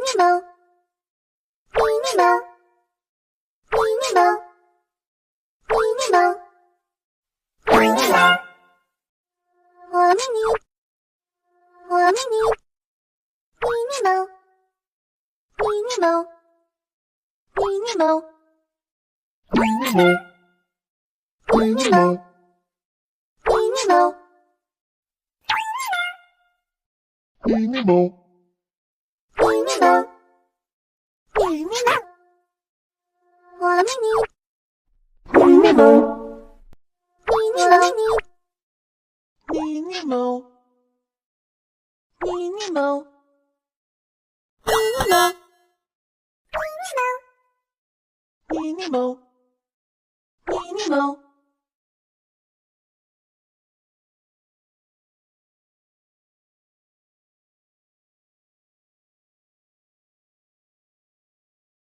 ninimo, ninimo, ninimo, ninimo, ninimo. Omini, omini, ninimo, ninimo, ninimo, ninimo, ninimo, ninimo, ninimo, ninimo, ninimo. Omini, ninimo, ninimo, ninimo, ninimo, ninimo, ninimo, ninimo, ninimo.